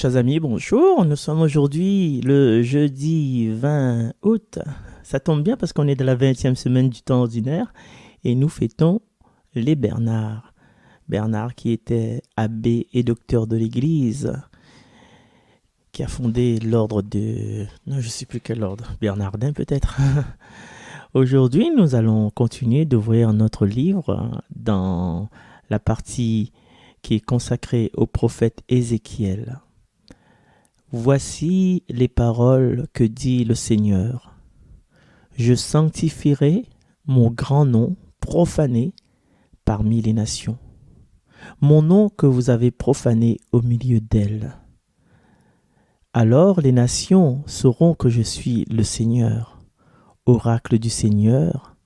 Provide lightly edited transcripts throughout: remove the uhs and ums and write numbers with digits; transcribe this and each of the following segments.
Chers amis, bonjour. Nous sommes aujourd'hui le jeudi 20 août. Ça tombe bien parce qu'on est dans la 20e semaine du temps ordinaire et nous fêtons les Bernards. Bernard qui était abbé et docteur de l'Église, qui a fondé l'ordre de... Non, je ne sais plus quel ordre. Bernardin peut-être. Aujourd'hui, nous allons continuer d'ouvrir notre livre dans la partie qui est consacrée au prophète Ézéchiel. Voici les paroles que dit le Seigneur. Je sanctifierai mon grand nom profané parmi les nations. Mon nom que vous avez profané au milieu d'elles. Alors les nations sauront que je suis le Seigneur, oracle du Seigneur,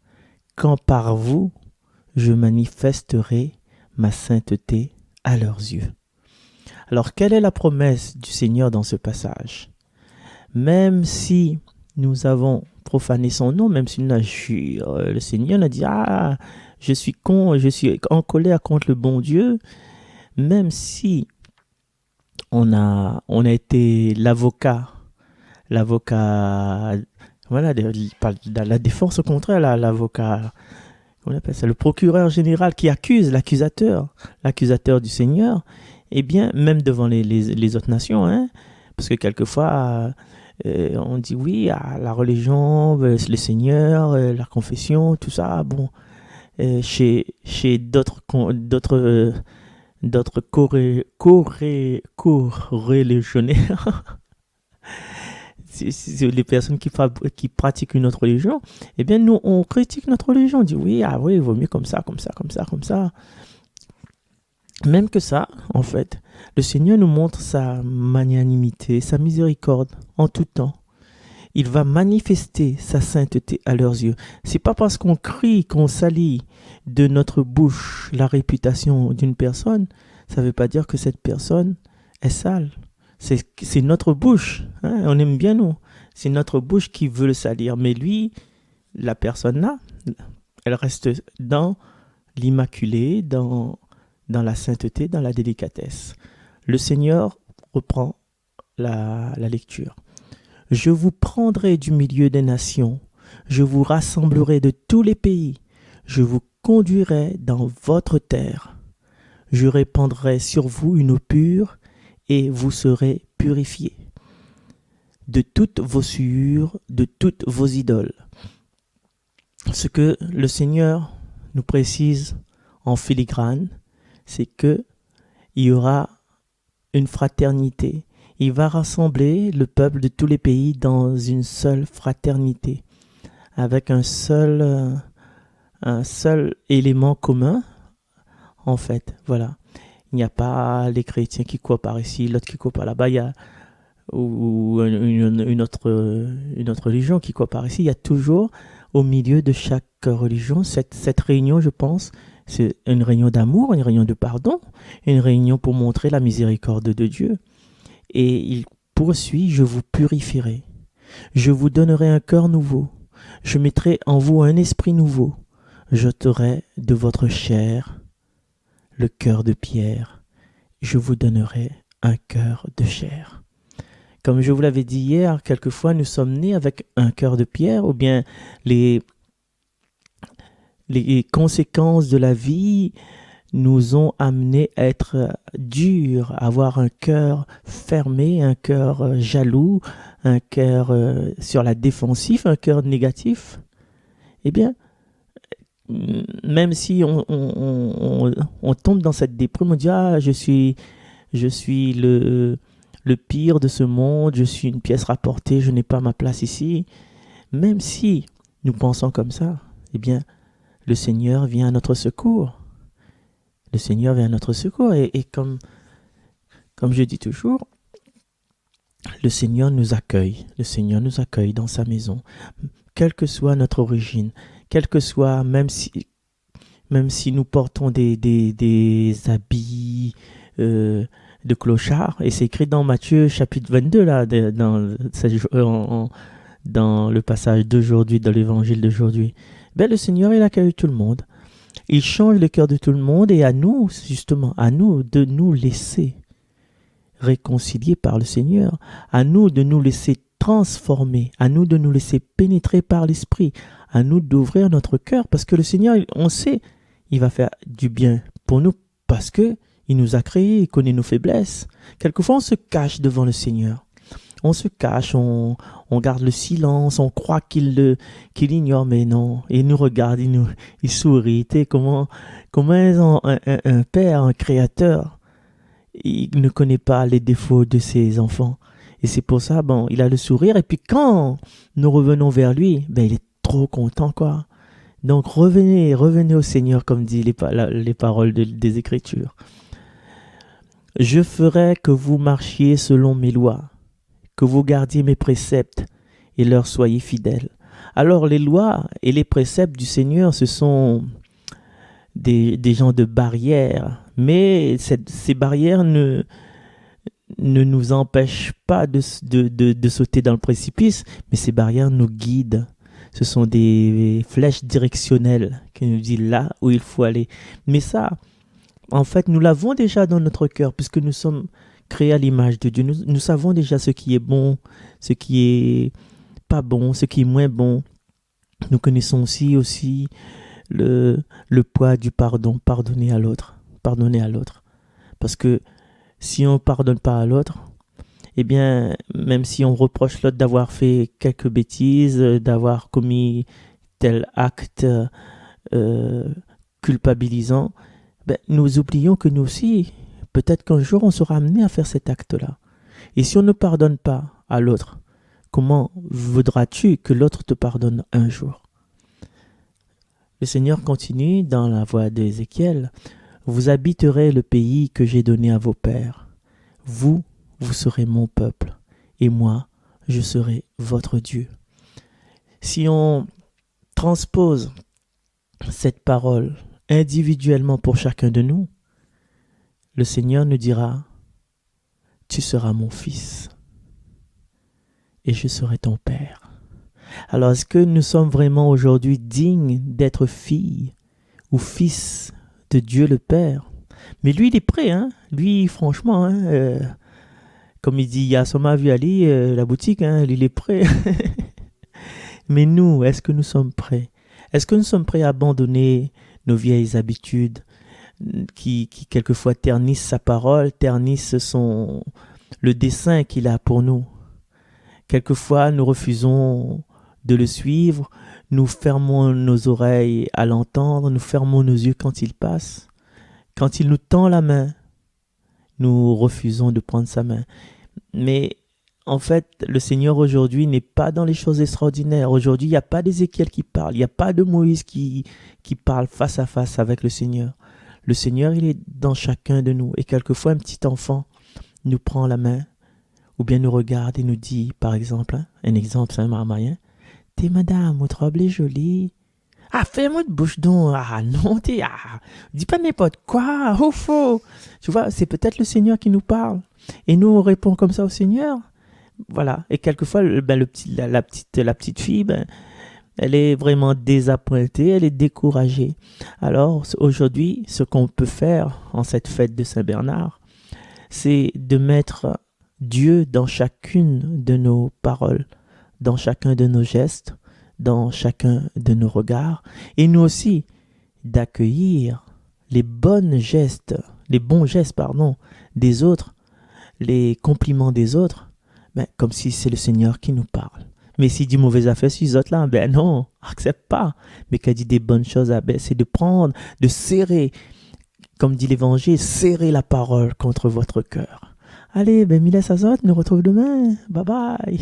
quand par vous je manifesterai ma sainteté à leurs yeux. Alors, quelle est la promesse du Seigneur dans ce passage? Même si nous avons profané son nom, même si nous le Seigneur a dit, je suis en colère contre le bon Dieu, même si on a été l'avocat, voilà, la défense au contraire, l'avocat, on appelle ça, le procureur général qui accuse l'accusateur du Seigneur, eh bien, même devant les autres nations, hein, parce que quelquefois, on dit oui à la religion, le Seigneur, la confession, tout ça, bon, chez d'autres co-religionnaires, les personnes qui pratiquent une autre religion, eh bien, nous, on critique notre religion, on dit oui, il vaut mieux comme ça, comme ça, comme ça, comme ça. Même que ça, en fait, le Seigneur nous montre sa magnanimité, sa miséricorde en tout temps. Il va manifester sa sainteté à leurs yeux. C'est pas parce qu'on crie, qu'on salit de notre bouche la réputation d'une personne, ça ne veut pas dire que cette personne est sale. C'est notre bouche, hein, on aime bien nous. C'est notre bouche qui veut le salir. Mais lui, la personne là, elle reste dans l'immaculé, dans la sainteté, dans la délicatesse. Le Seigneur reprend la lecture. Je vous prendrai du milieu des nations, je vous rassemblerai de tous les pays, je vous conduirai dans votre terre. Je répandrai sur vous une eau pure et vous serez purifiés de toutes vos souillures, de toutes vos idoles. Ce que le Seigneur nous précise en filigrane, c'est que il y aura une fraternité. Il va rassembler le peuple de tous les pays dans une seule fraternité, avec un seul élément commun, en fait. Voilà. Il n'y a pas les chrétiens qui courent par ici, l'autre qui court par là-bas, ou une autre religion qui court par ici. Il y a toujours, au milieu de chaque religion, cette réunion, je pense, c'est une réunion d'amour, une réunion de pardon, une réunion pour montrer la miséricorde de Dieu. Et il poursuit, je vous purifierai. Je vous donnerai un cœur nouveau. Je mettrai en vous un esprit nouveau. J'ôterai de votre chair le cœur de pierre. Je vous donnerai un cœur de chair. Comme je vous l'avais dit hier, quelquefois nous sommes nés avec un cœur de pierre, ou bien les conséquences de la vie nous ont amenés à être durs, à avoir un cœur fermé, un cœur jaloux, un cœur sur la défensive, un cœur négatif. Eh bien, même si on tombe dans cette déprime, on dit je suis le pire de ce monde, je suis une pièce rapportée, je n'ai pas ma place ici. Même si nous pensons comme ça, eh bien, le Seigneur vient à notre secours. Le Seigneur vient à notre secours. Et comme je dis toujours, le Seigneur nous accueille. Le Seigneur nous accueille dans sa maison. Quelle que soit notre origine, quelle que soit, même si nous portons des habits de clochard, et c'est écrit dans Matthieu chapitre 22, là, dans le passage d'aujourd'hui, dans l'évangile d'aujourd'hui, ben, le Seigneur, il accueille tout le monde. Il change le cœur de tout le monde, et à nous, justement, à nous de nous laisser réconciliés par le Seigneur. À nous de nous laisser transformer, à nous de nous laisser pénétrer par l'Esprit, à nous d'ouvrir notre cœur, parce que le Seigneur, on sait, il va faire du bien pour nous, parce que il nous a créés, il connaît nos faiblesses. Quelquefois, on se cache devant le Seigneur. On se cache, on garde le silence, on croit qu'il ignore, mais non. Il nous regarde, il sourit. Comment un père, un créateur, il ne connaît pas les défauts de ses enfants. Et c'est pour ça, il a le sourire. Et puis quand nous revenons vers lui, il est trop content, quoi. Donc revenez au Seigneur, comme dit les paroles des Écritures. Je ferai que vous marchiez selon mes lois, que vous gardiez mes préceptes et leur soyez fidèles. Alors les lois et les préceptes du Seigneur, ce sont des genres de barrières, mais ces barrières ne nous empêchent pas de sauter dans le précipice, mais ces barrières nous guident. Ce sont des flèches directionnelles qui nous disent là où il faut aller. Mais ça, en fait, nous l'avons déjà dans notre cœur, puisque nous sommes créés à l'image de Dieu. Nous savons déjà ce qui est bon, ce qui est pas bon, ce qui est moins bon. Nous connaissons aussi le poids du pardon, pardonner à l'autre. Parce que si on ne pardonne pas à l'autre, eh bien, même si on reproche l'autre d'avoir fait quelques bêtises, d'avoir commis tel acte culpabilisant, nous oublions que nous aussi, peut-être qu'un jour, on sera amené à faire cet acte-là. Et si on ne pardonne pas à l'autre, comment voudras-tu que l'autre te pardonne un jour? Le Seigneur continue dans la voix d'Ézéchiel. Vous habiterez le pays que j'ai donné à vos pères. Vous serez mon peuple, et moi, je serai votre Dieu. Si on transpose cette parole individuellement pour chacun de nous, le Seigneur nous dira, tu seras mon fils, et je serai ton père. Alors, est-ce que nous sommes vraiment aujourd'hui dignes d'être filles ou fils de Dieu le Père? Mais lui, il est prêt, hein? Lui, franchement, comme il dit, Yassoma vu Ali, la boutique, lui, il est prêt. Mais nous, est-ce que nous sommes prêts? Est-ce que nous sommes prêts à abandonner nos vieilles habitudes qui quelquefois ternissent sa parole, ternissent le dessein qu'il a pour nous? Quelquefois, nous refusons de le suivre, nous fermons nos oreilles à l'entendre, nous fermons nos yeux quand il passe. Quand il nous tend la main, nous refusons de prendre sa main. Mais en fait, le Seigneur aujourd'hui n'est pas dans les choses extraordinaires. Aujourd'hui, il n'y a pas d'Ézéchiel qui parle, il n'y a pas de Moïse qui parle face à face avec le Seigneur. Le Seigneur, il est dans chacun de nous. Et quelquefois, un petit enfant nous prend la main, ou bien nous regarde et nous dit, par exemple, un exemple, c'est un marmaillien, « T'es madame, votre robe est jolie. » « Ah, fais-moi de bouche donc. Ah, non, dis pas n'importe quoi. Oh, faux. » Tu vois, c'est peut-être le Seigneur qui nous parle. Et nous, on répond comme ça au Seigneur. Voilà. Et quelquefois, la petite fille, elle est vraiment désappointée, elle est découragée. Alors, aujourd'hui, ce qu'on peut faire en cette fête de Saint-Bernard, c'est de mettre Dieu dans chacune de nos paroles, dans chacun de nos gestes, dans chacun de nos regards, et nous aussi d'accueillir les bons gestes des autres, les compliments des autres, comme si c'est le Seigneur qui nous parle. Mais s'il dit mauvaise affaire sur les autres là, non, accepte pas. Mais qu'il dit des bonnes choses, c'est de prendre, de serrer, comme dit l'Évangile, serrer la parole contre votre cœur. Allez, Mila Sazot, nous retrouve demain. Bye bye.